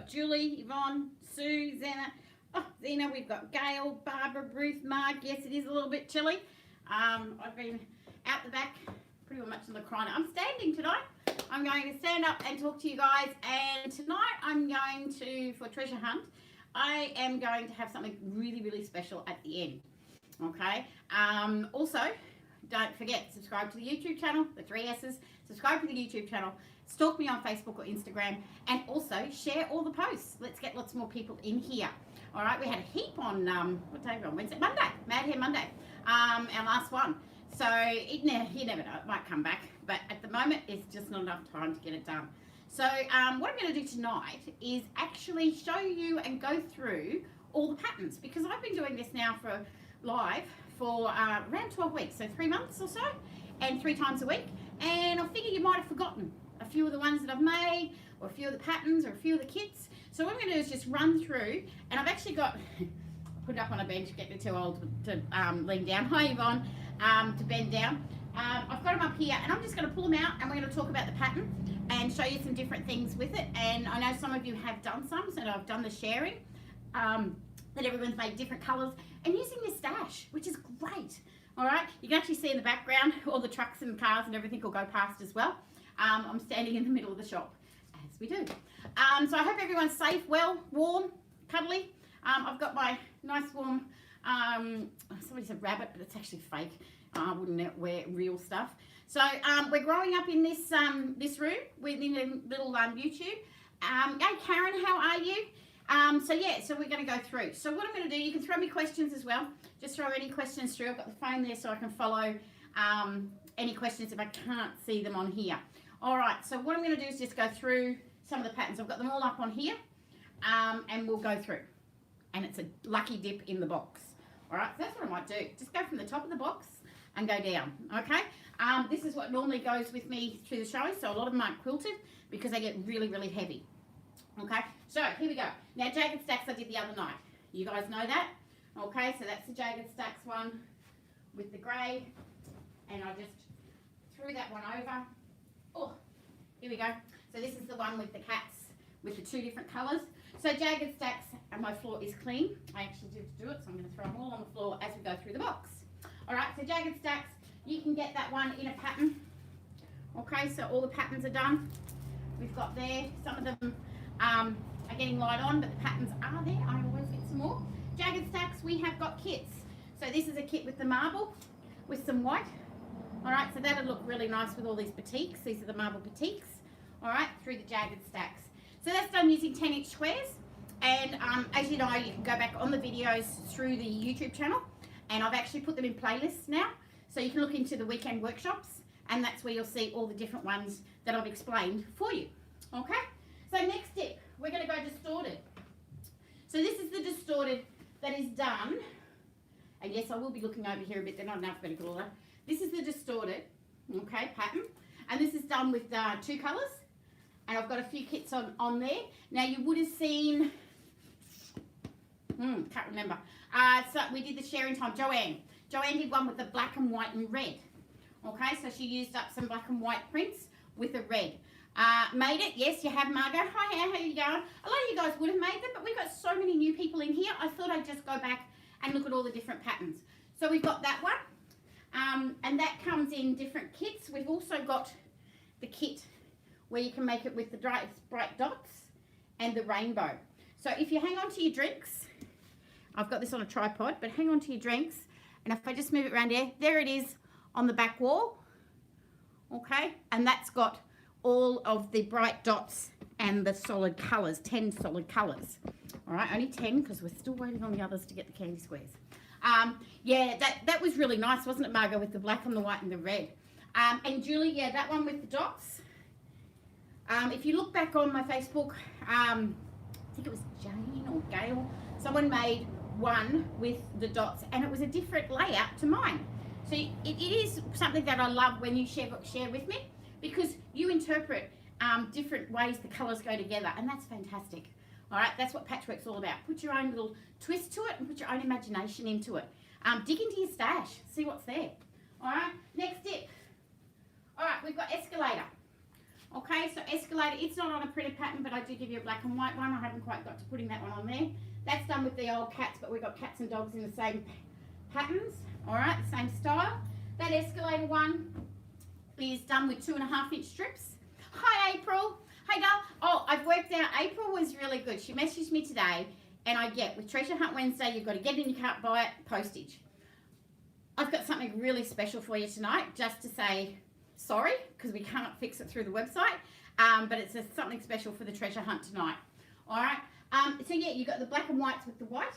Julie, Yvonne, Sue, Zena. Oh, Zena, we've got Gail, Barbara, Ruth, Mark. Yes, it is a little bit chilly. I've been out the back pretty much in the corner. I'm standing tonight. I'm going to stand up and talk to you guys. And tonight I'm going to, for treasure hunt, I am going to have something really, really special at the end. Okay. Also, don't forget, subscribe to the YouTube channel, the 3 S's. Subscribe to the YouTube channel. Stalk me on Facebook or Instagram. And also share all the posts. Let's get lots more people in here. All right. We had a heap on, what day are we on? Wednesday? Monday. Mad Hair Monday. Our last one. So you never know. It might come back. But at the moment, it's just not enough time to get it done. So what I'm going to do tonight is actually show you and go through all the patterns. Because I've been doing this now for live for around 12 weeks. So 3 months or so. And 3 times a week. And I figure you might have forgotten a few of the ones that I've made, or a few of the patterns, or a few of the kits. So what I'm going to do is just run through, and I've actually got, put it up on a bench, getting too old to lean down. Hi Yvonne, to bend down. I've got them up here, and I'm just going to pull them out, and we're going to talk about the pattern, and show you some different things with it. And I know some of you have done some, so I've done the sharing, that everyone's made different colours, and using this stash, which is great. All right, you can actually see in the background all the trucks and cars and everything will go past as well. I'm standing in the middle of the shop, as we do. So I hope everyone's safe, well, warm, cuddly. I've got my nice warm, somebody said rabbit, but it's actually fake. I wouldn't wear real stuff. So we're growing up in this this room within a little YouTube. Hey Karen, how are you? So yeah, so we're going to go through. So what I'm going to do, you can throw me questions as well. Just throw any questions through. I've got the phone there so I can follow any questions if I can't see them on here. All right, so what I'm going to do is just go through some of the patterns. I've got them all up on here, and we'll go through. And it's a lucky dip in the box. All right, so that's what I might do. Just go from the top of the box and go down, okay? This is what normally goes with me through the show, so a lot of them aren't quilted because they get really, really heavy. Okay, so here we go. Now, jagged stacks I did the other night. You guys know that? Okay, so that's the jagged stacks one with the grey. And I just threw that one over. Oh, here we go. So this is the one with the cats with the 2 different colours. So jagged stacks, and my floor is clean. I actually did do it, so I'm going to throw them all on the floor as we go through the box. All right, so jagged stacks, you can get that one in a pattern. Okay, so all the patterns are done. We've got there, some of them are getting light on, but the patterns are there. I always get some more. Jagged stacks, we have got kits. So this is a kit with the marble with some white. All right, so that'll look really nice with all these batiks. These are the marble batiks. All right, through the jagged stacks. So that's done using 10-inch squares. And as you know, you can go back on the videos through the YouTube channel. And I've actually put them in playlists now. So you can look into the weekend workshops. And that's where you'll see all the different ones that I've explained for you. Okay? So next tip, we're going to go distorted. So this is the distorted that is done. And yes, I will be looking over here a bit. They're not in alphabetical order. This is the distorted, okay, pattern. And this is done with 2 colours. And I've got a few kits on there. Now you would have seen, can't remember. So we did the sharing time. Joanne did one with the black and white and red. Okay, so she used up some black and white prints with the red. Made it, yes, you have, Margot. Hi, how are you going? A lot of you guys would have made them, but we've got so many new people in here. I thought I'd just go back and look at all the different patterns. So we've got that one, and that comes in different kits. We've also got the kit where you can make it with the bright dots and the rainbow. So if you hang on to your drinks, I've got this on a tripod, but hang on to your drinks, and if I just move it around there it is on the back wall, okay, and that's got all of the bright dots and the solid colours, 10 solid colours. All right, only 10 because we're still waiting on the others to get the candy squares. Yeah, that was really nice, wasn't it, Margot, with the black and the white and the red. And Julie, yeah, that one with the dots. If you look back on my Facebook, I think it was Jane or Gail, someone made one with the dots and it was a different layout to mine. So it is something that I love when you share with me, because you interpret different ways the colours go together, and that's fantastic. All right, that's what patchwork's all about. Put your own little twist to it and put your own imagination into it. Dig into your stash, see what's there. All right, next tip. All right, we've got Escalator. Okay, so Escalator, it's not on a printed pattern, but I do give you a black and white one. I haven't quite got to putting that one on there. That's done with the old cats, but we've got cats and dogs in the same patterns. All right, the same style. That Escalator one is done with 2.5-inch strips. Hi, April. Hey, girl. Oh, I've worked out April was really good. She messaged me today, and I get with Treasure Hunt Wednesday, you've got to get it in your cart, buy it, postage. I've got something really special for you tonight, just to say sorry, because we can't fix it through the website, but it's something special for the treasure hunt tonight. All right, so yeah, you've got the black and whites with the white.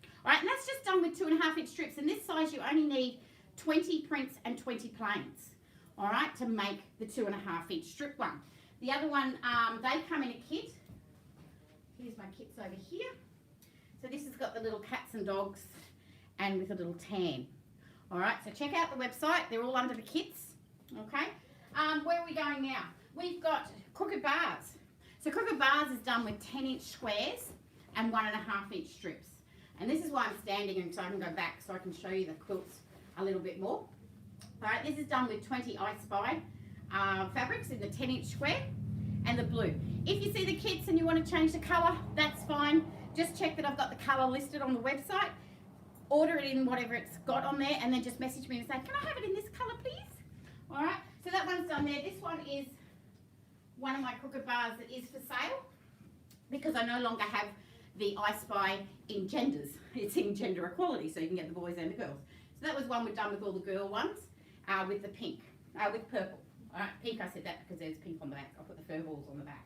All right, and that's just done with 2.5-inch strips, and this size you only need 20 prints and 20 planes, all right, to make the 2.5-inch strip one. The other one, they come in a kit. Here's my kits over here. So this has got the little cats and dogs and with a little tan. All right, so check out the website. They're all under the kits. Okay, where are we going now? We've got crooked bars. So crooked bars is done with 10-inch squares and 1.5-inch strips. And this is why I'm standing, and so I can go back so I can show you the quilts a little bit more. All right, this is done with 20 I Spy fabrics in the 10-inch square and the blue. If you see the kits and you want to change the colour, that's fine. Just check that I've got the colour listed on the website. Order it in whatever it's got on there, and then just message me and say, can I have it in this colour, please? All right, so that one's done there. This one is one of my crooked bars that is for sale because I no longer have the I Spy in genders. It's in gender equality, so you can get the boys and the girls. So that was one we've done with all the girl ones with the pink, with purple. All right, pink, I said that because there's pink on the back. I'll put the fur balls on the back.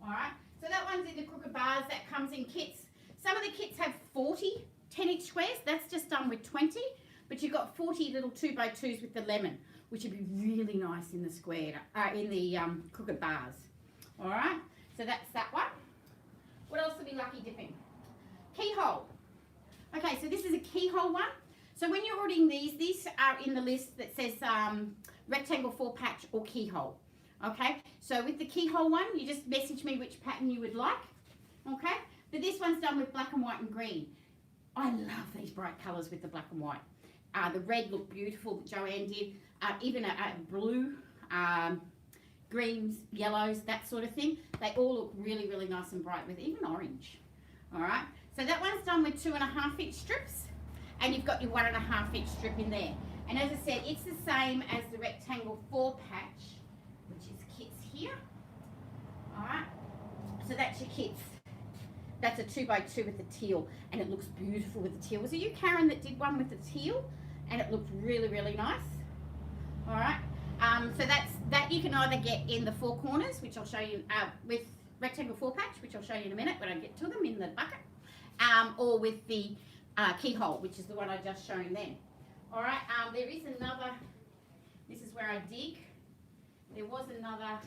All right, so that one's in the crooked bars. That comes in kits. Some of the kits have 40 10-inch squares. That's just done with 20, but you've got 40 little 2x2s with the lemon, which would be really nice in the square, in the crooked bars. All right, so that's that one. What else are we lucky dipping? Keyhole. Okay, so this is a keyhole one. So when you're ordering these are in the list that says rectangle 4-patch or keyhole. Okay, so with the keyhole one, you just message me which pattern you would like. Okay, but this one's done with black and white and green. I love these bright colours with the black and white. The red looked beautiful that Joanne did. Even a blue, greens, yellows, that sort of thing. They all look really, really nice and bright with even orange. All right, so that one's done with 2.5-inch strips, and you've got your 1.5-inch strip in there. And as I said, it's the same as the rectangle 4-patch, which is kits here. All right, so that's your kits. That's a 2x2 with the teal, and it looks beautiful with the teal. Was it you, Karen, that did one with the teal? And it looked really, really nice. All right, so that you can either get in the 4 corners, which I'll show you with rectangle 4-patch, which I'll show you in a minute when I get to them in the bucket, or with the keyhole, which is the one I just shown then. All right, there is another, this is where I dig. There was another,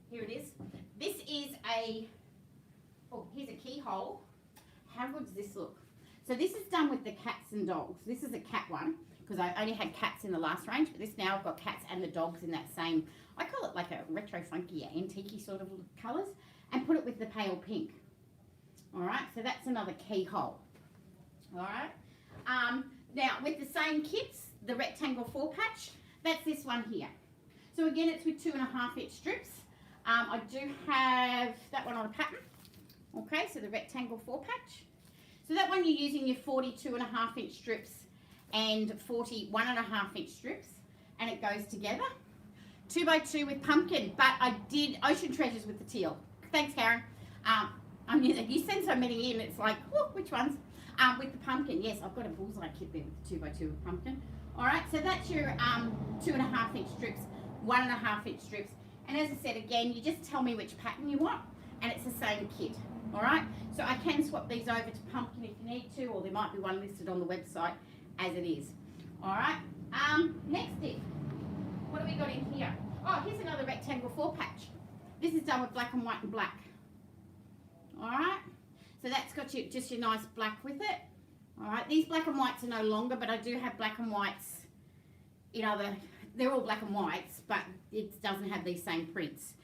here it is. This is here's a keyhole. How good does this look? So this is done with the cats and dogs. This is a cat one, because I only had cats in the last range, but this now I've got cats and the dogs in that same, I call it like a retro funky, antique sort of colours, and put it with the pale pink. All right, so that's another keyhole. All right, now with the same kits, the rectangle 4-patch, that's this one here. So again, it's with 2.5-inch strips. I do have that one on a pattern. Okay, so the rectangle 4-patch. So that one you're using your 42.5-inch strips and 41.5-inch strips, and it goes together. 2x2 with pumpkin, but I did Ocean Treasures with the teal. Thanks, Karen. You send so many in, it's like, oh, which ones? With the pumpkin, yes, I've got a bullseye kit there with 2x2 with pumpkin. All right, so that's your 2.5-inch strips, 1.5-inch strips, and as I said again, you just tell me which pattern you want, and it's the same kit. All right, so I can swap these over to pumpkin if you need to, or there might be one listed on the website as it is. All right, next dip. What have we got in here? Oh, here's another rectangle 4-patch. This is done with black and white and black. All right, so that's got just your nice black with it. All right, these black and whites are no longer, but I do have black and whites in other, they're all black and whites, but it doesn't have these same prints.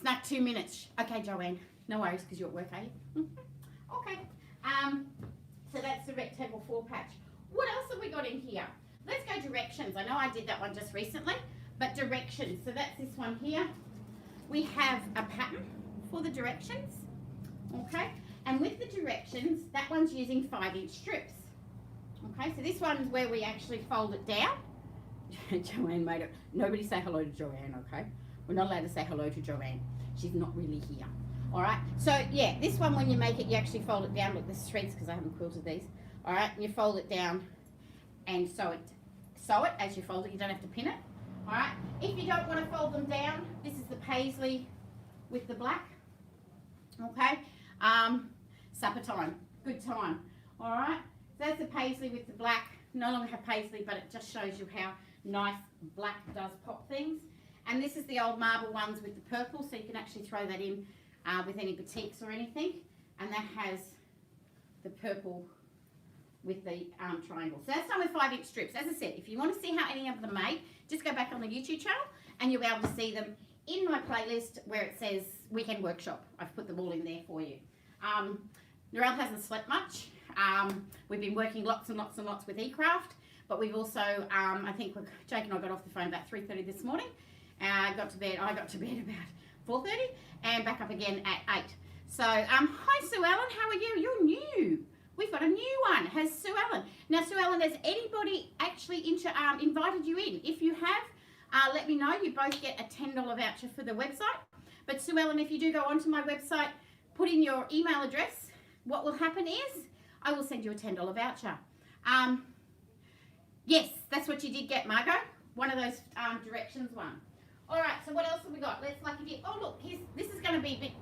Snuck 2 minutes. Okay, Joanne, no worries, because you're at work, are you? Okay, so that's the rectangle 4-patch. What else have we got in here? Let's go directions. I know I did that one just recently, but directions. So that's this one here. We have a pattern for the directions, okay? And with the directions, that one's using 5-inch strips. Okay, so this one's where we actually fold it down. Joanne made it. Nobody say hello to Joanne, okay? We're not allowed to say hello to Joanne. She's not really here. All right, so yeah, this one, when you make it, you actually fold it down. Look, there's threads because I haven't quilted these. All right, and you fold it down and sew it as you fold it. You don't have to pin it. All right, if you don't want to fold them down, this is the paisley with the black. Okay, supper time, good time. All right, so that's the paisley with the black. No longer have paisley, but it just shows you how nice black does pop things. And this is the old marble ones with the purple, so you can actually throw that in with any boutiques or anything. And that has the purple with the triangle. So that's done with 5-inch strips. As I said, if you want to see how any of them are made, just go back on the YouTube channel and you'll be able to see them in my playlist where it says Weekend Workshop. I've put them all in there for you. Narelle hasn't slept much. We've been working lots and lots and lots with eCraft, but we've also, I think Jake and I got off the phone about 3:30 this morning. I got to bed about 4:30 and back up again at 8. So, hi Sue Ellen, how are you? You're new. We've got a new one. Has Sue Ellen. Now, Sue Ellen, has anybody actually invited you in? If you have, let me know. You both get a $10 voucher for the website. But Sue Ellen, if you do go onto my website, put in your email address. What will happen is I will send you a $10 voucher. Yes, that's what you did get, Margot. One of those directions one. All right, so what else have we got? Let's oh look, this is going to be a bit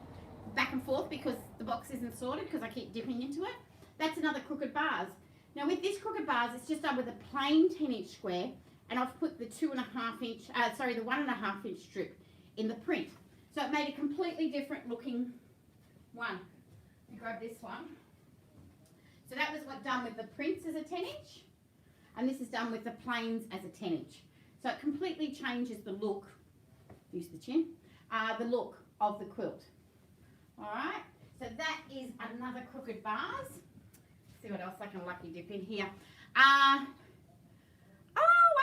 back and forth because the box isn't sorted because I keep dipping into it. That's another crooked bars. Now with this crooked bars, it's just done with a plain 10-inch square, and I've put the 1.5-inch strip in the print. So it made a completely different looking one. Let me grab this one. So that was what done with the prints as a 10-inch, and this is done with the plains as a 10-inch. So it completely changes the look. Use the chin. The look of the quilt. All right. So that is another crooked bars. Let's see what else I can lucky dip in here. Oh,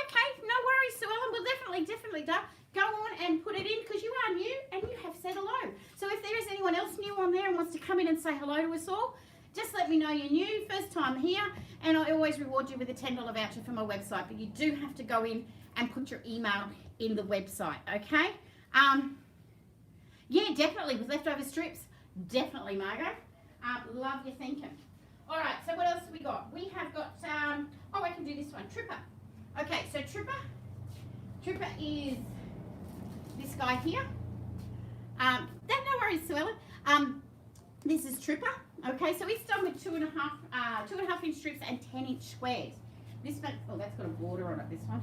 okay. No worries, Sue Ellen. We'll definitely go on and put it in because you are new and you have said hello. So if there is anyone else new on there and wants to come in and say hello to us all, just let me know you're new, first time here, and I always reward you with a $10 voucher for my website. But you do have to go in and put your email in the website, okay? Yeah, definitely, with leftover strips, definitely, Margot. Love your thinking. All right, so what else have we got? We have got, I can do this one, Tripper. Okay, so Tripper is this guy here. No worries, Sue Ellen. This is Tripper. Okay, so it's done with 2.5-inch strips and 10-inch squares. This one, oh, that's got a border on it, this one,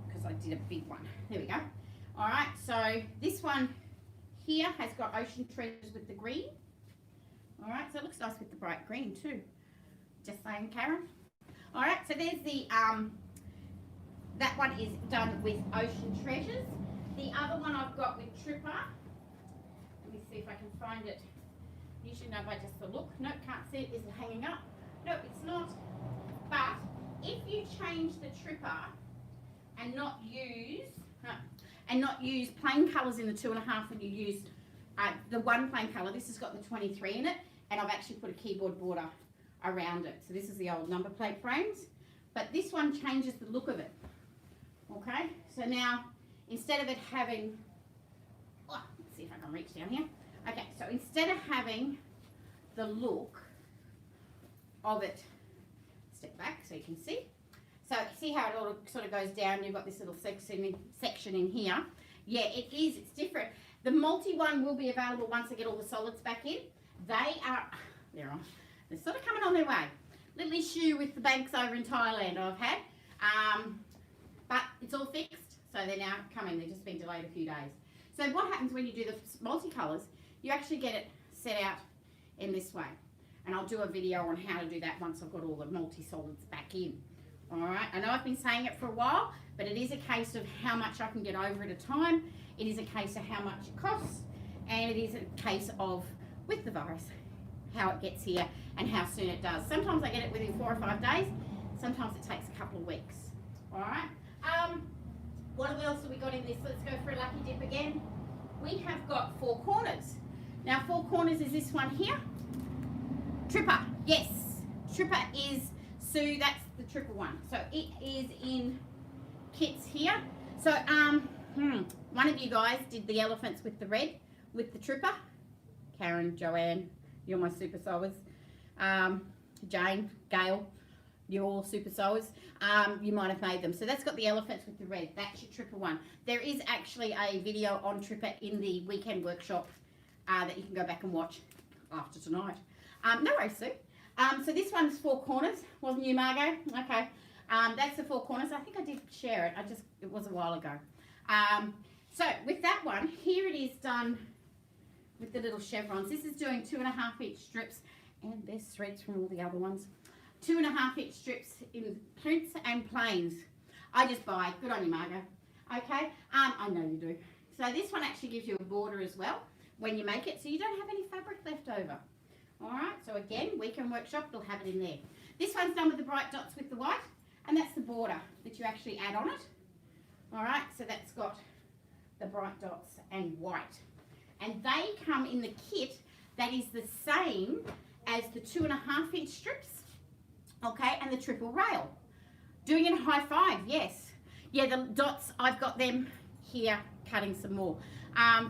because I did a big one. There we go. All right, so this one here has got ocean treasures with the green. All right, so it looks nice with the bright green too. Just saying, Karen. All right, so there's the, that one is done with ocean treasures. The other one I've got with Tripper. Let me see if I can find it. You should know by just the look. Nope, can't see it. Is it hanging up? Nope, it's not. But if you change the Tripper and not use plain colours in the 2.5, and you use the one plain colour, this has got the 23 in it, and I've actually put a keyboard border around it. So this is the old number plate frames, but this one changes the look of it. Okay, so now instead of it having, let's see if I can reach down here. Okay, so instead of having the look of it, step back so you can see. So see how it all sort of goes down. You've got this little section in here. Yeah, it is. It's different. The multi one will be available once I get all the solids back in. They're sort of coming on their way. Little issue with the banks over in Thailand I've had. But it's all fixed. So they're now coming. They've just been delayed a few days. So what happens when you do the multicolours, you actually get it set out in this way. And I'll do a video on how to do that once I've got all the multi-solids back in. All right, I know I've been saying it for a while, but it is a case of how much I can get over at a time. It is a case of how much it costs, and it is a case of, with the virus, how it gets here and how soon it does. Sometimes I get it within 4 or 5 days. Sometimes it takes a couple of weeks. All right. What else have we got in this? Let's go for a lucky dip again. We have got 4 corners. Now 4 corners is this one here. Tripper, yes. Tripper is Sue, that's the triple one. So it is in kits here. So one of you guys did the elephants with the red, with the tripper. Karen, Joanne, you're my super sewers. Jane, Gail, you're all super sewers. You might have made them. So that's got the elephants with the red. That's your tripper one. There is actually a video on tripper in the weekend workshop that you can go back and watch after tonight. No worries, Sue. So this one's 4 corners. Wasn't you, Margot? Okay. That's the 4 corners. I think I did share it. It was a while ago. So with that one, here it is done with the little chevrons. This is doing 2.5 inch strips, and there's threads from all the other ones. 2.5 inch strips in prints and plains. I just buy. Good on you, Margot. Okay. I know you do. So this one actually gives you a border as well when you make it, so you don't have any fabric left over. All right. So again, Weekend Workshop will have it in there. This one's done with the bright dots with the white, and that's the border that you actually add on it. All right. So that's got the bright dots and white, and they come in the kit that is the same as the 2.5 inch strips. Okay, and the triple rail. Doing it in high 5, yes. Yeah, the dots, I've got them here, cutting some more.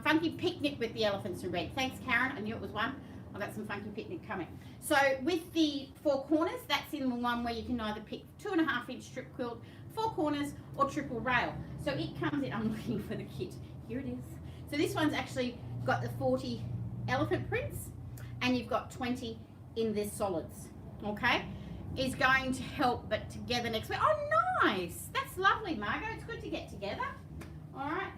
Funky picnic with the elephants in red. Thanks, Karen. I knew it was one. I've got some funky picnic coming. So with the 4 corners, that's in the one where you can either pick 2.5 inch strip quilt, 4 corners, or triple rail. So it comes in, I'm looking for the kit. Here it is. So this one's actually got the 40 elephant prints, and you've got 20 in the solids. Okay? Is going to help, but together next week. Oh, nice. That's lovely, Margot. It's good to get together. All right.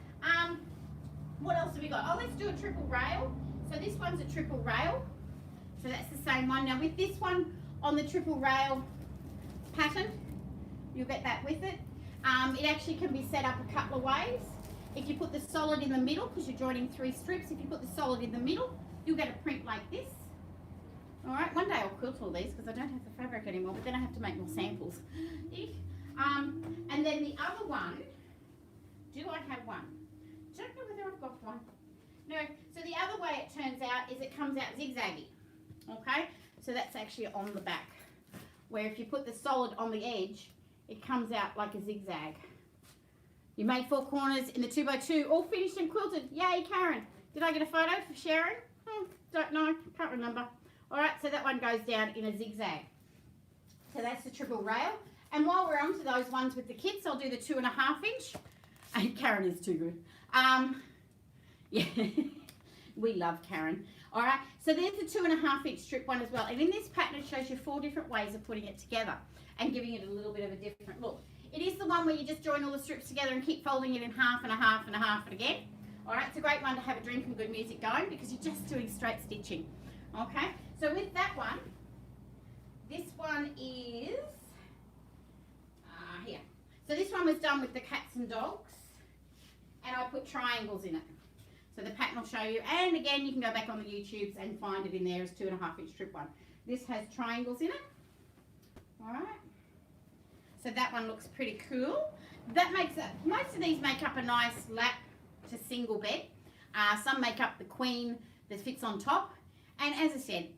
What else have we got? Oh, let's do a triple rail. So this one's a triple rail. So that's the same one. Now with this one on the triple rail pattern, you'll get that with it. It actually can be set up a couple of ways. If you put the solid in the middle, because you're joining 3 strips, if you put the solid in the middle, you'll get a print like this. All right, one day I'll quilt all these because I don't have the fabric anymore, but then I have to make more samples. And then the other one, do I have one? Don't know whether I've got one. No, so the other way it turns out is it comes out zigzaggy. Okay, so that's actually on the back, where if you put the solid on the edge, it comes out like a zigzag. You made 4 corners in the 2x2, all finished and quilted. Yay, Karen. Did I get a photo for sharing? Don't know, can't remember. All right, so that one goes down in a zigzag. So that's the triple rail. And while we're on to those ones with the kits, I'll do the 2.5 inch. And Karen is too good. Yeah, we love Karen. All right, so there's the 2.5 inch strip one as well. And in this pattern, it shows you 4 different ways of putting it together and giving it a little bit of a different look. It is the one where you just join all the strips together and keep folding it in half and a half and a half and again. All right, it's a great one to have a drink and good music going because you're just doing straight stitching. Okay, so with that one, this one is here. So this one was done with the cats and dogs, and I put triangles in it. So the pattern will show you, and again, you can go back on the YouTubes and find it in there as 2.5 inch strip one. This has triangles in it. All right. So that one looks pretty cool. That makes it, most of these make up a nice lap to single bed. Some make up the queen that fits on top. And as I said,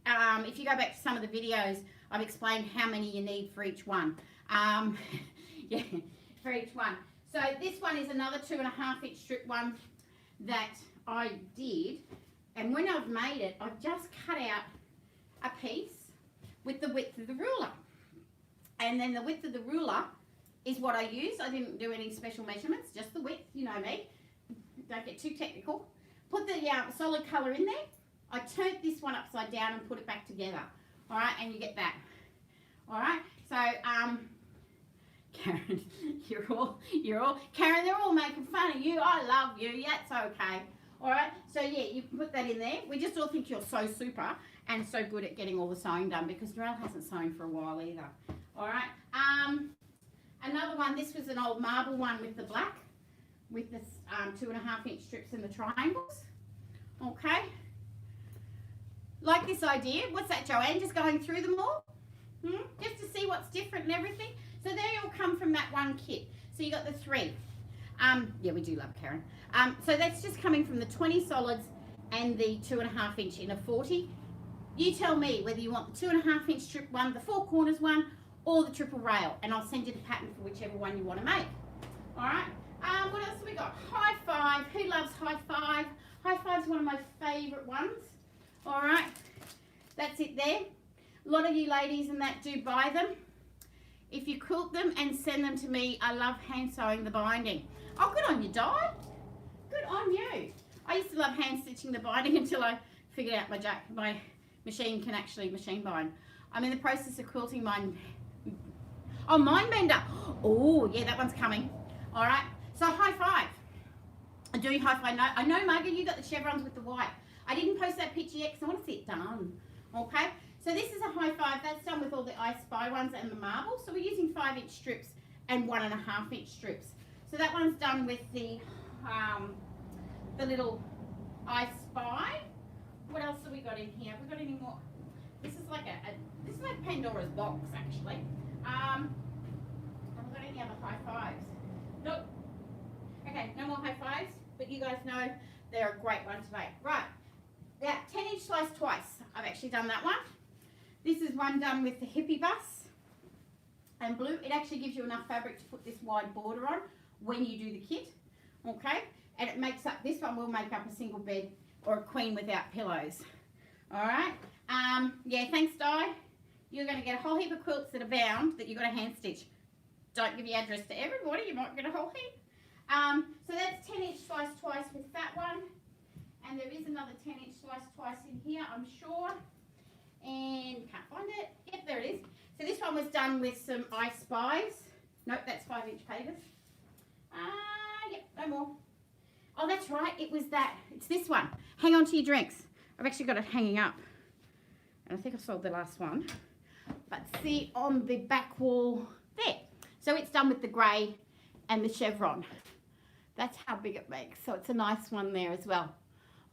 if you go back to some of the videos, I've explained how many you need for each one. Yeah, for each one. So this one is another 2.5 inch strip one that I did. And when I've made it, I've just cut out a piece with the width of the ruler. And then the width of the ruler is what I used. I didn't do any special measurements, just the width, you know me. Don't get too technical. Put the solid colour in there. I turned this one upside down and put it back together. All right, and you get that. All right, so Karen, you're all, Karen, they're all making fun of you. I love you. That's okay. All right, so yeah, you can put that in there. We just all think you're so super and so good at getting all the sewing done because Dorelle hasn't sewn for a while either. All right, another one. This was an old marble one with the black, with this 2.5 inch strips and the triangles. Okay. Like this idea. What's that, Joanne? Just going through them all? Just to see what's different and everything. So they all come from that one kit. So you got the 3. Yeah, we do love Karen. So that's just coming from the 20 solids and the 2.5 inch in a 40. You tell me whether you want the 2.5 inch strip one, the 4 corners one, or the triple rail, and I'll send you the pattern for whichever one you want to make. All right. What else have we got? High five. Who loves high five? High five's one of my favourite ones. All right. That's it there. A lot of you ladies and that do buy them. If you quilt them and send them to me, I love hand sewing the binding. Oh, good on you, Di. Good on you. I used to love hand stitching the binding until I figured out my machine can actually machine bind. I'm in the process of quilting mine. Oh, mind bender. Oh, yeah, that one's coming. All right. So high five. I do high five. I know, Margaret, you got the chevrons with the white. I didn't post that picture yet because I want to see it done. Okay. So this is a high five. That's done with all the I Spy ones and the marble. So we're using 5-inch strips and 1.5-inch strips. So that one's done with the little I Spy. What else have we got in here? Have we got any more? This is like this is like Pandora's box actually. Have we got any other high fives? Nope. Okay, no more high fives, but you guys know they're a great one to make. Right. Now 10-inch slice twice. I've actually done that one. This is one done with the hippie bus and blue. It actually gives you enough fabric to put this wide border on when you do the kit, okay? And it makes up, this one will make up a single bed or a queen without pillows, all right? Yeah, thanks, Di. You're going to get a whole heap of quilts that are bound that you've got to hand stitch. Don't give your address to everybody, you might get a whole heap. So that's 10-inch slice twice with that one. And there is another 10-inch slice twice in here, I'm sure. And can't find it. Yep, there it is. So this one was done with some I Spies. Nope, that's 5-inch pavers. Yep, no more. Oh, that's right. It was that. It's this one. Hang on to your drinks. I've actually got it hanging up. And I think I sold the last one. But see on the back wall there. So it's done with the grey and the chevron. That's how big it makes. So it's a nice one there as well.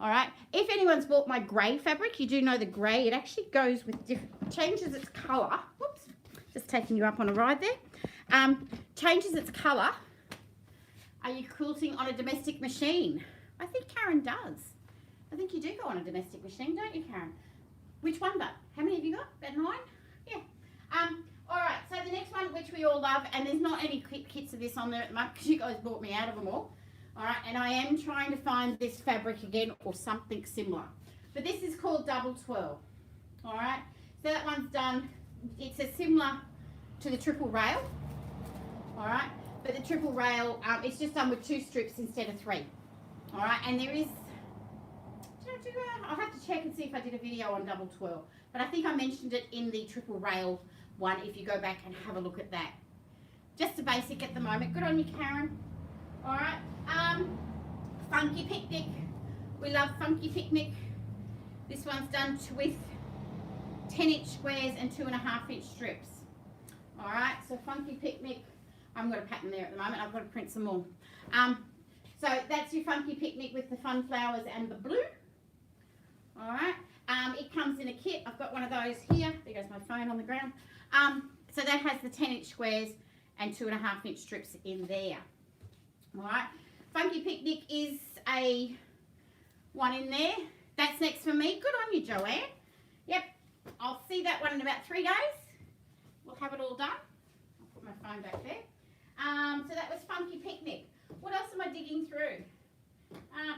All right. If anyone's bought my grey fabric, you do know the grey, it actually goes with different, changes its colour. Whoops. Just taking you up on a ride there. Changes its colour. Are you quilting on a domestic machine? I think Karen does. I think you do go on a domestic machine, don't you, Karen? Which one, but? How many have you got? About 9? Yeah. All right. So the next one, which we all love, and there's not any kits of this on there at the moment because you guys bought me out of them all. All right, and I am trying to find this fabric again or something similar. But this is called Double Twirl. All right, so that one's done. It's a similar to the triple rail. All right, but the triple rail, it's just done with 2 strips instead of 3. All right, and there is, I'll have to check and see if I did a video on Double Twirl. But I think I mentioned it in the triple rail one if you go back and have a look at that. Just a basic at the moment. Good on you, Karen. All right. Funky Picnic. We love Funky Picnic. This one's done with 10-inch squares and 2.5-inch strips. All right, so Funky Picnic. I haven't got a pattern there at the moment. I've got to print some more. So that's your Funky Picnic with the fun flowers and the blue. All right. It comes in a kit. I've got one of those here. There goes my phone on the ground. So that has the 10-inch squares and 2.5-inch strips in there. All right. Funky Picnic is a one in there. That's next for me. Good on you, Joanne. Yep. I'll see that one in about 3 days. We'll have it all done. I'll put my phone back there. So that was Funky Picnic. What else am I digging through?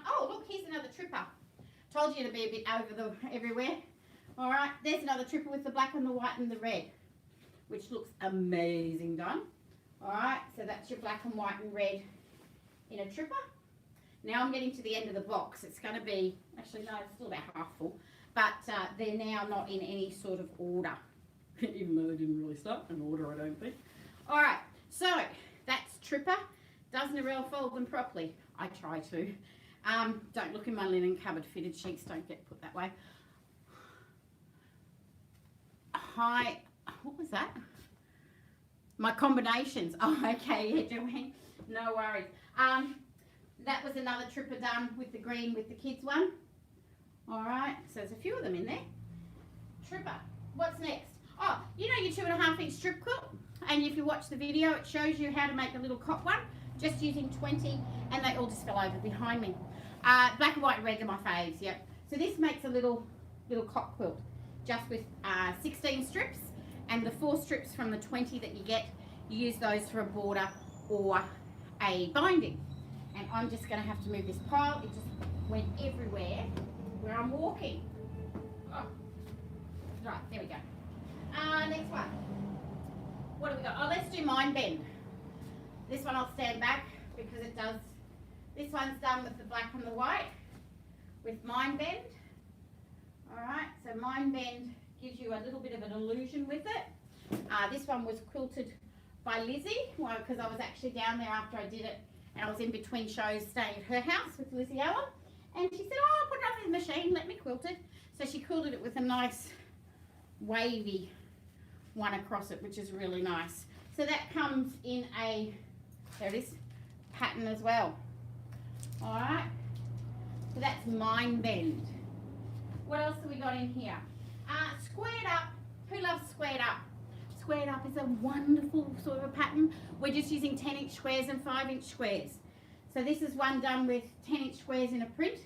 Oh, look, here's another tripper. Told you to be a bit everywhere. All right. There's another tripper with the black and the white and the red, which looks amazing done. All right. So that's your black and white and red in a tripper. Now I'm getting to the end of the box. It's going to be, actually no, it's still about half full, but they're now not in any sort of order, even though they didn't really start in order, I don't think. All right, so that's tripper. Doesn't Narelle fold them properly? I try to. Don't look in my linen cupboard. Fitted sheets don't get put that way. Hi, what was that? My combinations. Oh, okay, yeah, Joanne. No worries. That was another tripper done with the green with the kids one. All right, so there's a few of them in there. Tripper. What's next? Oh, you know your 2.5-inch strip quilt? And if you watch the video, it shows you how to make a little cot one. just using 20, and they all just fell over behind me. Black and white and red are my faves, yep. So this makes a little cock quilt, just with 16 strips, and the 4 strips from the 20 that you get, you use those for a border or a binding. And I'm just going to have to move this pile. It just went everywhere where I'm walking. Oh. Right, there we go. Next one. What do we got? Oh, let's do mind bend. This one I'll stand back because it does. This one's done with the black and the white with mind bend. All right, so mind bend gives you a little bit of an illusion with it. This one was quilted by Lizzie, well, because I was actually down there after I did it, and I was in between shows staying at her house with Lizzie Allen, and she said, oh, put it up in the machine, let me quilt it. So she quilted it with a nice wavy one across it, which is really nice. So that comes in a, there it is, pattern as well. All right, so that's mind bend. What else have we got in here? Squared up. Who loves squared up? Squared up is a wonderful sort of a pattern. We're just using 10-inch squares and 5-inch squares. So this is one done with 10-inch squares in a print.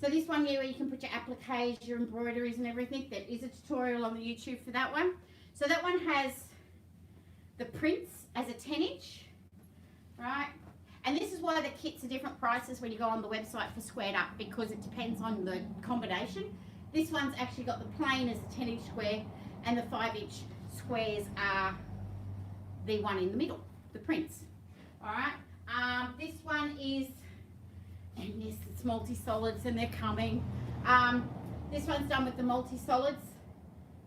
So this one here where you can put your appliques, your embroideries and everything. There is a tutorial on the YouTube for that one. So that one has the prints as a 10-inch, right? And this is why the kits are different prices when you go on the website for squared up, because it depends on the combination. This one's actually got the plain as a 10-inch square, and the 5-inch squares are the one in the middle, the prints. All right. This one is, and yes, it's multi-solids and they're coming. This one's done with the multi-solids.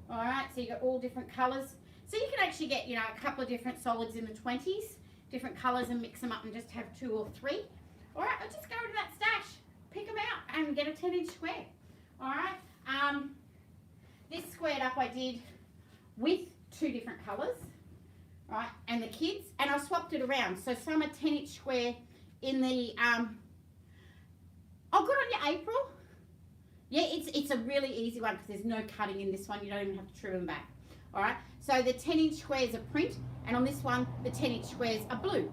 All right, so you got all different colors. So you can actually get, you know, a couple of different solids in the 20s, different colors, and mix them up and just have 2 or 3. All right, I'll just go into that stash, pick them out and get a 10-inch square. All right. This squared up I did with 2 different colors, right, and the kids, and I swapped it around. So some are 10-inch square in the, oh, good on you, April. Yeah, it's a really easy one because there's no cutting in this one. You don't even have to trim them back. All right, so the 10-inch squares are print, and on this one, the 10-inch squares are blue.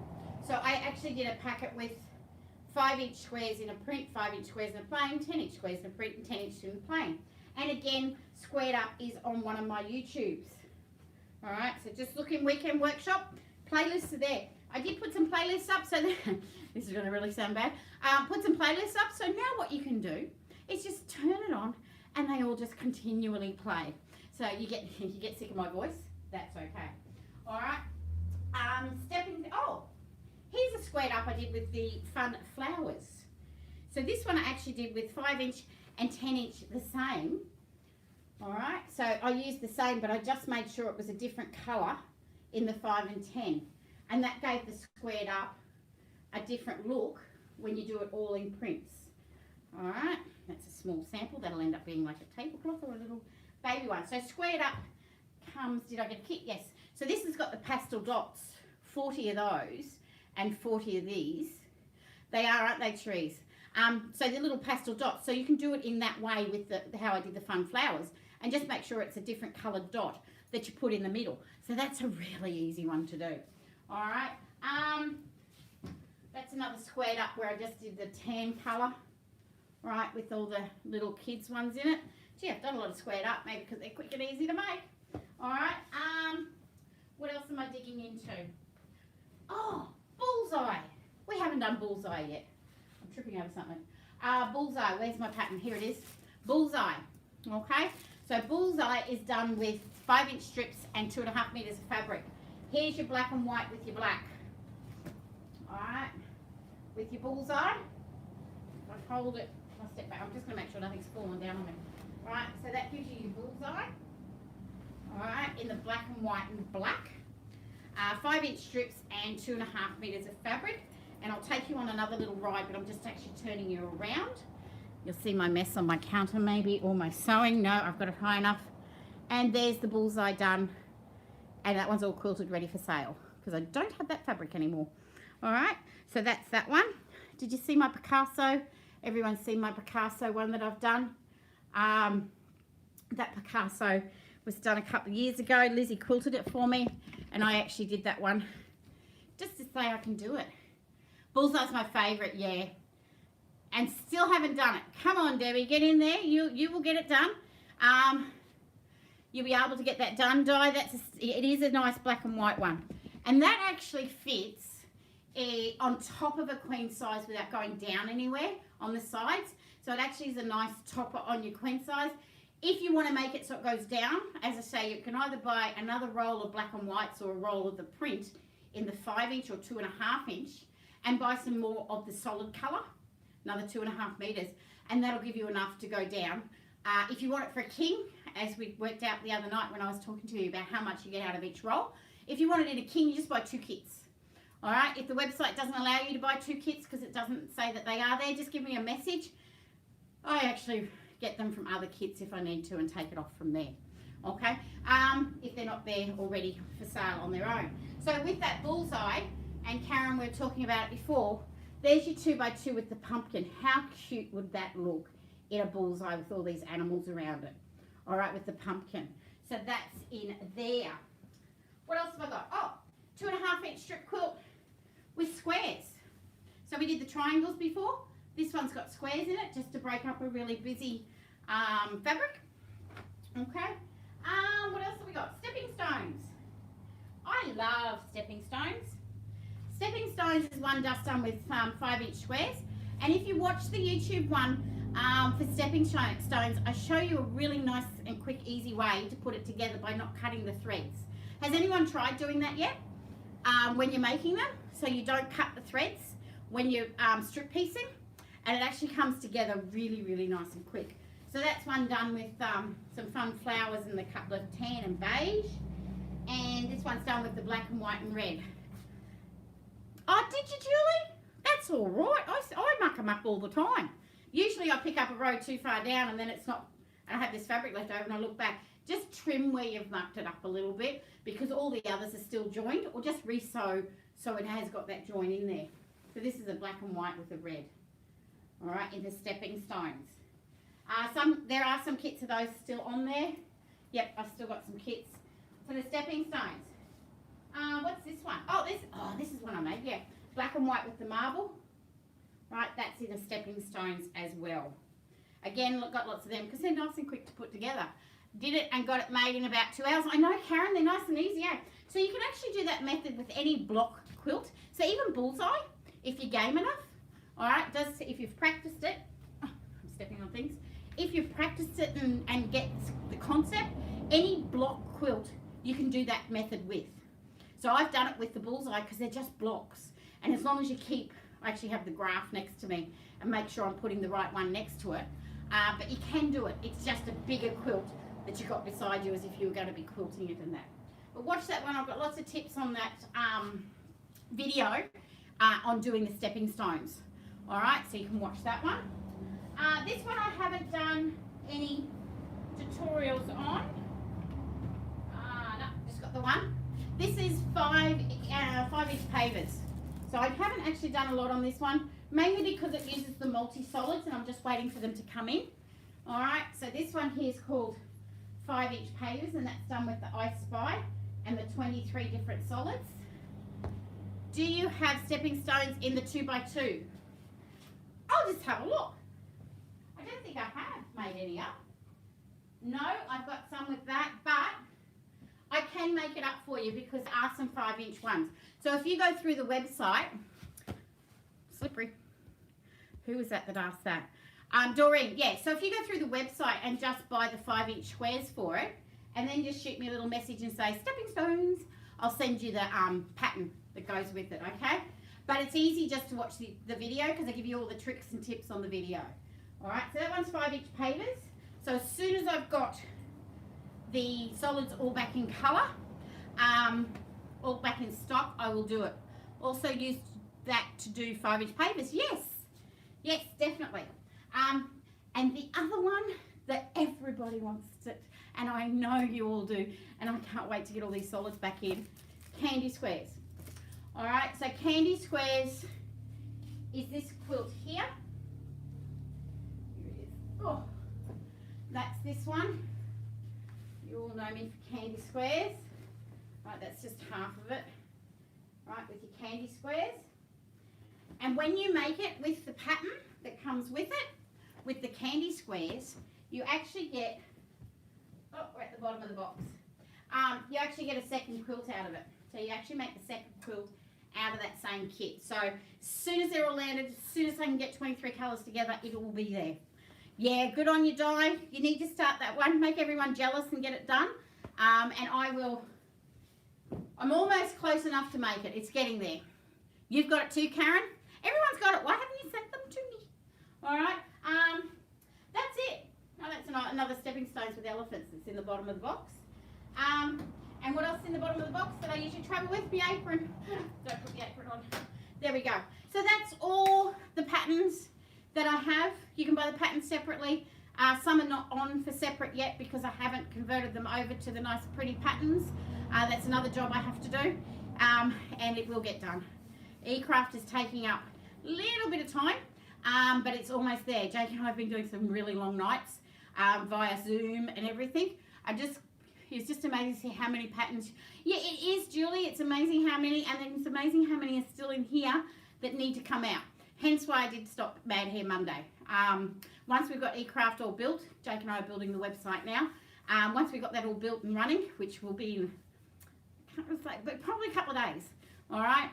So I actually did a packet with 5-inch squares in a print, 5-inch squares in a plain, 10-inch squares in a print, and 10-inch in a plain. And again, squared up is on one of my YouTubes. All right, so just look in Weekend Workshop. Playlists are there. I did put some playlists up, so that, this is going to really sound bad. Put some playlists up, so now what you can do is just turn it on, and they all just continually play. So you get sick of my voice. That's okay. All right. Stepping. Oh, here's a squared up I did with the fun flowers. So this one I actually did with 5-inch and 10-inch the same. All right, so I used the same, but I just made sure it was a different colour in the 5 and 10. And that gave the squared up a different look when you do it all in prints. All right, that's a small sample. That'll end up being like a tablecloth or a little baby one. So squared up comes, did I get a kit? Yes. So this has got the pastel dots, 40 of those and 40 of these. They are, aren't they, trees? So they're little pastel dots. So you can do it in that way with the how I did the fun flowers, and just make sure it's a different coloured dot that you put in the middle. So that's a really easy one to do. All right. That's another squared up where I just did the tan colour, right, with all the little kids ones in it. Gee, I've done a lot of squared up, maybe because they're quick and easy to make. All right. What else am I digging into? Oh, bullseye. We haven't done bullseye yet. I'm tripping over something. Bullseye, where's my pattern? Here it is. Bullseye, okay? So bullseye is done with 5-inch strips and 2.5 meters of fabric. Here's your black and white with your black. All right, with your bullseye. If I hold it, I'll step back. I'm just gonna make sure nothing's falling down on me. All right, so that gives you your bullseye. All right, in the black and white and black. 5-inch strips and 2.5 meters of fabric. And I'll take you on another little ride, but I'm just actually turning you around. You'll see my mess on my counter maybe, or my sewing. No, I've got it high enough. And there's the bullseye done. And that one's all quilted, ready for sale, because I don't have that fabric anymore. All right, so that's that one. Did you see my Picasso? Everyone's seen my Picasso one that I've done. That Picasso was done a couple of years ago. Lizzie quilted it for me, and I actually did that one just to say I can do it. Bullseye's my favourite, yeah. And still haven't done it. Come on, Debbie, get in there. You will get it done. You'll be able to get that done, Di. It is a nice black and white one. And that actually fits on top of a queen size without going down anywhere on the sides. So it actually is a nice topper on your queen size. If you want to make it so it goes down, as I say, you can either buy another roll of black and whites or a roll of the print in the 5-inch or 2.5 inch and buy some more of the solid colour, another 2.5 meters, and that'll give you enough to go down. If you want it for a king, as we worked out the other night when I was talking to you about how much you get out of each roll, if you want it in a king, you just buy 2 kits. All right, if the website doesn't allow you to buy 2 kits because it doesn't say that they are there, just give me a message. I actually get them from other kits if I need to and take it off from there. Okay, if they're not there already for sale on their own. So with that bullseye, and Karen, we were talking about it before, there's your 2x2 with the pumpkin. How cute would that look in a bullseye with all these animals around it? All right, with the pumpkin. So that's in there. What else have I got? Oh, 2.5-inch strip quilt with squares. So we did the triangles before. This one's got squares in it just to break up a really busy fabric. Okay. What else have we got? Stepping stones. I love stepping stones. Stepping stones is one just done with 5-inch squares. And if you watch the YouTube one for stepping stones, I show you a really nice and quick, easy way to put it together by not cutting the threads. Has anyone tried doing that yet? When you're making them, so you don't cut the threads when you're strip piecing, and it actually comes together really, really nice and quick. So that's one done with some fun flowers in the couple of tan and beige, and this one's done with the black and white and red. Oh, did you, Julie? That's all right. I muck them up all the time. Usually I pick up a row too far down and then it's not, I have this fabric left over and I look back. Just trim where you've mucked it up a little bit because all the others are still joined, or just re-sew so it has got that join in there. So this is a black and white with a red. All right, in the stepping stones. There are some kits of those still on there. Yep, I've still got some kits. So the stepping stones. What's this one? Oh, this is one I made, yeah. Black and white with the marble. Right, that's in the stepping stones as well. Again, got lots of them because they're nice and quick to put together. Did it and got it made in about 2 hours. I know, Karen, they're nice and easy, yeah. So you can actually do that method with any block quilt. So even bullseye, if you're game enough, all right, if you've practiced it, I'm stepping on things. If you've practiced it and get the concept, any block quilt you can do that method with. So I've done it with the bullseye because they're just blocks. And as long as you I actually have the graph next to me and make sure I'm putting the right one next to it. But you can do it. It's just a bigger quilt that you've got beside you as if you were going to be quilting it and that. But watch that one. I've got lots of tips on that video on doing the stepping stones. All right, so you can watch that one. This one I haven't done any tutorials on. No, just got the one. This is 5-inch pavers. So I haven't actually done a lot on this one, mainly because it uses the multi-solids and I'm just waiting for them to come in. All right, so this one here is called 5-inch pavers, and that's done with the I Spy and the 23 different solids. Do you have stepping stones in the 2x2? I'll just have a look. I don't think I have made any up. No, I've got some with that, but I can make it up for you because there are some 5-inch ones. So if you go through the website, slippery. Who was that asked that? Doreen, yeah. So if you go through the website and just buy the 5-inch squares for it, and then just shoot me a little message and say stepping stones, I'll send you the pattern that goes with it, okay? But it's easy just to watch the video because I give you all the tricks and tips on the video. All right, so that one's 5-inch pavers. So as soon as I've got the solids all back in colour, all back in stock, I will do it. Also use that to do 5-inch pavers. Yes, definitely. And the other one that everybody wants it, and I know you all do, and I can't wait to get all these solids back in, candy squares. All right, so candy squares is this quilt here. Here it is. Oh, that's this one. You all know me for candy squares. Right, that's just half of it. Right, with your candy squares. And when you make it with the pattern that comes with it, with the candy squares, you actually get, oh, we're at the bottom of the box. You actually get a second quilt out of it. So you actually make the second quilt out of that same kit. So as soon as they're all landed, as soon as I can get 23 colours together, it will be there. Yeah, good on you, Di. You need to start that one. Make everyone jealous and get it done. And I'm almost close enough to make it. It's getting there. You've got it too, Karen? Everyone's got it. Why haven't you sent them to me? All right. That's it. Oh, that's another stepping stones with elephants that's in the bottom of the box. And what else is in the bottom of the box that I usually travel with? My apron. Don't put the apron on. There we go. So that's all the patterns that I have. You can buy the patterns separately. Some are not on for separate yet because I haven't converted them over to the nice pretty patterns. That's another job I have to do. And it will get done. E-craft is taking up a little bit of time, but it's almost there. Jake and I have been doing some really long nights via Zoom and everything. It's just amazing to see how many patterns. Yeah, it is, Julie. It's amazing how many, and then it's amazing how many are still in here that need to come out. Hence why I did stop Mad Hair Monday. Once we've got eCraft all built, Jake and I are building the website now. Once we've got that all built and running, which will be in, but probably a couple of days, all right,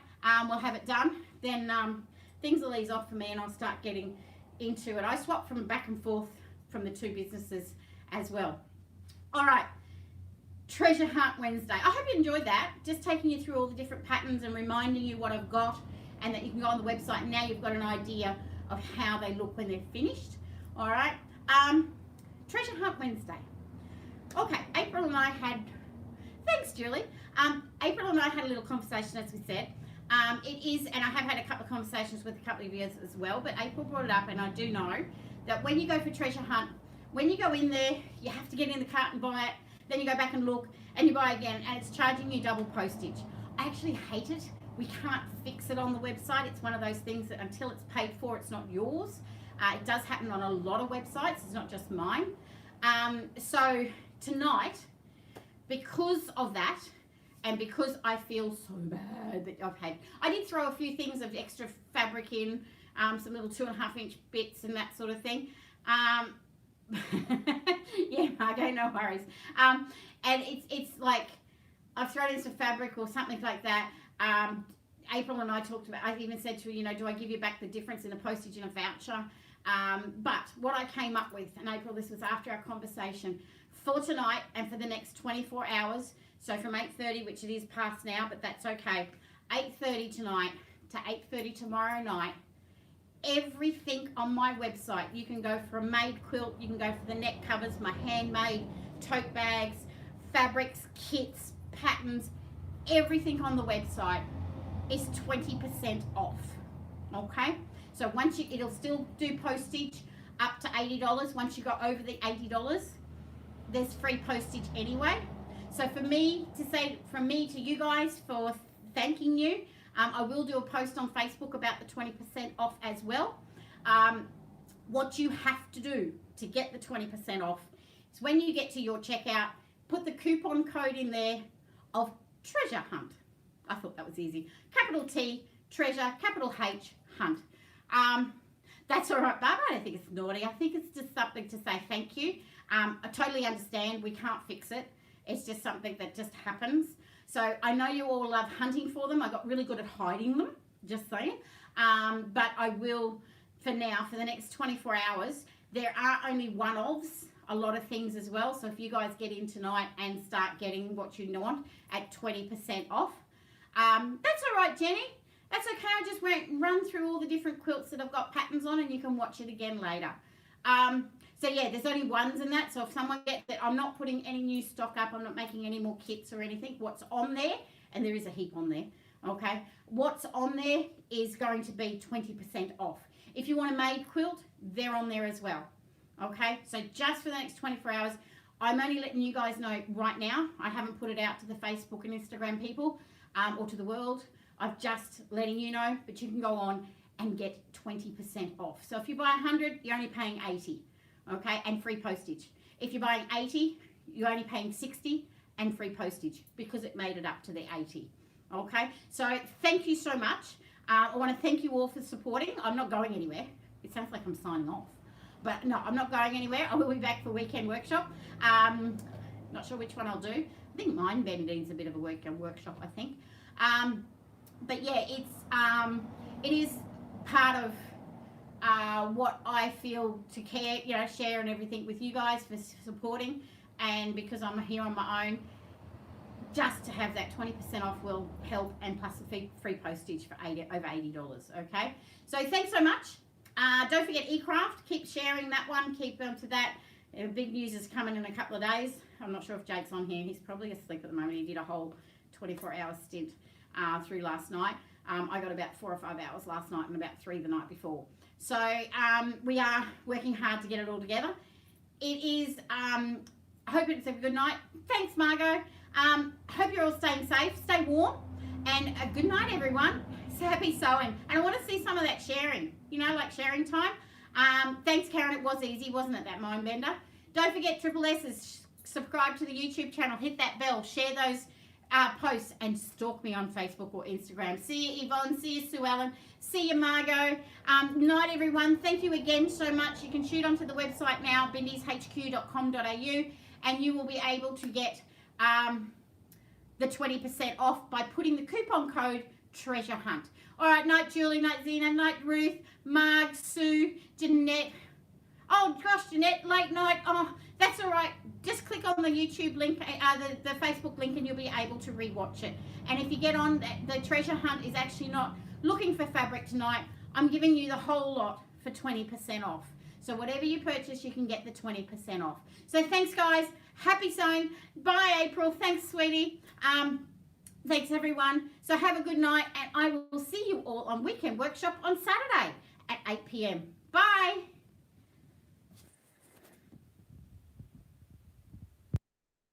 we'll have it done. Then things will ease off for me and I'll start getting into it. I swap from back and forth from the two businesses as well. All right. Treasure Hunt Wednesday. I hope you enjoyed that. Just taking you through all the different patterns and reminding you what I've got and that you can go on the website and now you've got an idea of how they look when they're finished. All right. Treasure Hunt Wednesday. Okay, April and I had, thanks Julie. April and I had a little conversation, as we said. It is, and I have had a couple of conversations with a couple of you as well, but April brought it up and I do know that when you go for Treasure Hunt, when you go in there, you have to get in the cart and buy it. Then you go back and look and you buy again and it's charging you double postage. I actually hate it. We can't fix it on the website. It's one of those things that until it's paid for, it's not yours. It does happen on a lot of websites. It's not just mine. So tonight, because of that, and because I feel so bad that I did throw a few things of extra fabric in, some little 2.5-inch bits and that sort of thing. Yeah, Margo, no worries. And it's like I've thrown in some fabric or something like that. April and I talked about, I even said to her, you know, do I give you back the difference in a postage and a voucher? But what I came up with, and April, this was after our conversation, for tonight and for the next 24 hours, so from 8:30, which it is past now, but that's okay, 8:30 tonight to 8:30 tomorrow night, everything on my website, you can go for a made quilt, you can go for the neck covers, my handmade tote bags, fabrics, kits, patterns, everything on the website is 20% off. Okay, so once it'll still do postage up to $80. Once you go over the $80, there's free postage anyway. So for me to say, from me to you guys, for thanking you, I will do a post on Facebook about the 20% off as well. What you have to do to get the 20% off is when you get to your checkout, put the coupon code in there of Treasure Hunt. I thought that was easy. Capital T, Treasure, capital H, Hunt. That's all right, Barbara. I don't think it's naughty. I think it's just something to say thank you. I totally understand. We can't fix it. It's just something that just happens. So I know you all love hunting for them. I got really good at hiding them, just saying. But I will, for now, for the next 24 hours, there are only one-offs, a lot of things as well. So if you guys get in tonight and start getting what you want at 20% off, that's all right, Jenny. That's okay. I just won't run through all the different quilts that I've got patterns on and you can watch it again later. So yeah, there's only ones in that. So if someone gets it, I'm not putting any new stock up. I'm not making any more kits or anything. What's on there, and there is a heap on there, okay? What's on there is going to be 20% off. If you want a made quilt, they're on there as well, okay? So just for the next 24 hours, I'm only letting you guys know right now. I haven't put it out to the Facebook and Instagram people or to the world. I'm just letting you know, but you can go on and get 20% off. So if you buy 100, you're only paying 80. Okay, and free postage. If you're buying 80, you're only paying 60 and free postage because it made it up to the 80. Okay, so thank you so much. I want to thank you all for supporting. I'm not going anywhere. It sounds like I'm signing off. But no, I'm not going anywhere. I will be back for weekend workshop. Not sure which one I'll do. I think mine Byndees a bit of a weekend workshop, I think. But yeah, it is part of what I feel to care, share and everything with you guys for supporting. And because I'm here on my own, just to have that 20% off will help, and plus the free postage for over $80. Okay, so thanks so much. Don't forget eCraft. Keep sharing that one. Keep to that. Big news is coming in a couple of days. I'm not sure if Jake's on here. He's probably asleep at the moment. He did a whole 24-hour stint through last night. I got about 4 or 5 hours last night and about 3 the night before. So we are working hard to get it all together. It is, I hope it's a good night. Thanks, Margot. Hope you're all staying safe. Stay warm. And a good night, everyone. So happy sewing. And I want to see some of that sharing, like sharing time. Thanks, Karen. It was easy, wasn't it, that mind bender? Don't forget, Triple S is subscribe to the YouTube channel. Hit that bell. Share those posts and stalk me on Facebook or Instagram. See you, Yvonne. See you, Sue Ellen. See you, Margot. Night, everyone. Thank you again so much. You can shoot onto the website now, byndeeshq.com.au, and you will be able to get the 20% off by putting the coupon code Treasure Hunt. All right, night, Julie, night, Zena, night, Ruth, Marg, Sue, Jeanette. Oh, gosh, Jeanette, late night. Oh, that's all right. Just click on the YouTube link, the Facebook link, and you'll be able to rewatch it. And if you get on, the Treasure Hunt is actually not looking for fabric tonight. I'm giving you the whole lot for 20% off. So whatever you purchase, you can get the 20% off. So thanks, guys. Happy sewing. Bye, April. Thanks, sweetie. Thanks, everyone. So have a good night, and I will see you all on Weekend Workshop on Saturday at 8 p.m. Bye.